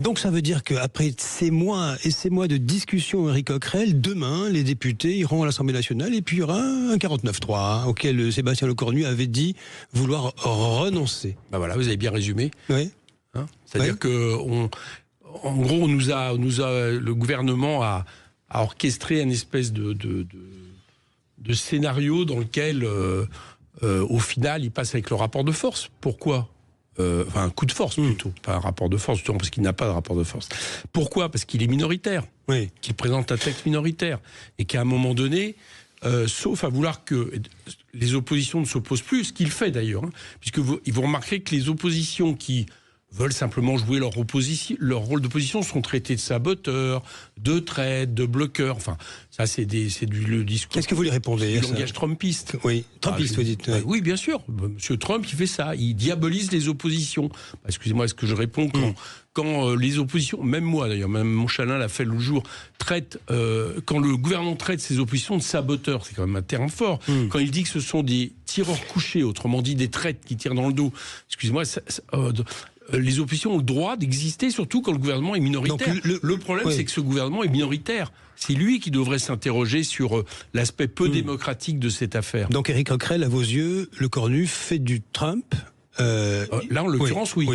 Donc ça veut dire qu'après ces mois et ces mois de discussion, Éric Coquerel, demain, les députés iront à l'Assemblée nationale et puis il y aura un 49-3 auquel Sébastien Lecornu avait dit vouloir renoncer. Ben voilà, vous avez bien résumé. Oui. Hein, c'est-à-dire que, en gros, le gouvernement a orchestré une espèce de scénario dans lequel, au final, il passe avec le rapport de force. Pourquoi ? Enfin, un coup de force plutôt, pas un rapport de force, justement, parce qu'il n'a pas de rapport de force. Pourquoi ? Parce qu'il est minoritaire, qu'il présente un texte minoritaire, et qu'à un moment donné, sauf à vouloir que les oppositions ne s'opposent plus, ce qu'il fait d'ailleurs, hein, puisque vous remarquerez que les oppositions qui veulent simplement jouer leur rôle d'opposition sont traités de saboteurs, de traîtres, de bloqueurs. Enfin, ça, le discours. Qu'est-ce que vous lui répondez ? Du langage trumpiste. Oui, trumpiste, vous dites. Oui, bien sûr. Monsieur Trump, il fait ça. Il diabolise les oppositions. Excusez-moi, est-ce que je réponds quand les oppositions, même moi d'ailleurs, même Montchalin l'a fait l'autre jour, quand le gouvernement traite ses oppositions de saboteurs, c'est quand même un terme fort. Quand il dit que ce sont des tireurs couchés, autrement dit des traîtres qui tirent dans le dos. Excusez-moi, les oppositions ont le droit d'exister, surtout quand le gouvernement est minoritaire. Donc, le problème, c'est que ce gouvernement est minoritaire. C'est lui qui devrait s'interroger sur l'aspect peu démocratique de cette affaire. Donc Éric Coquerel, à vos yeux, Lecornu fait du Trump Là, en l'occurrence, oui.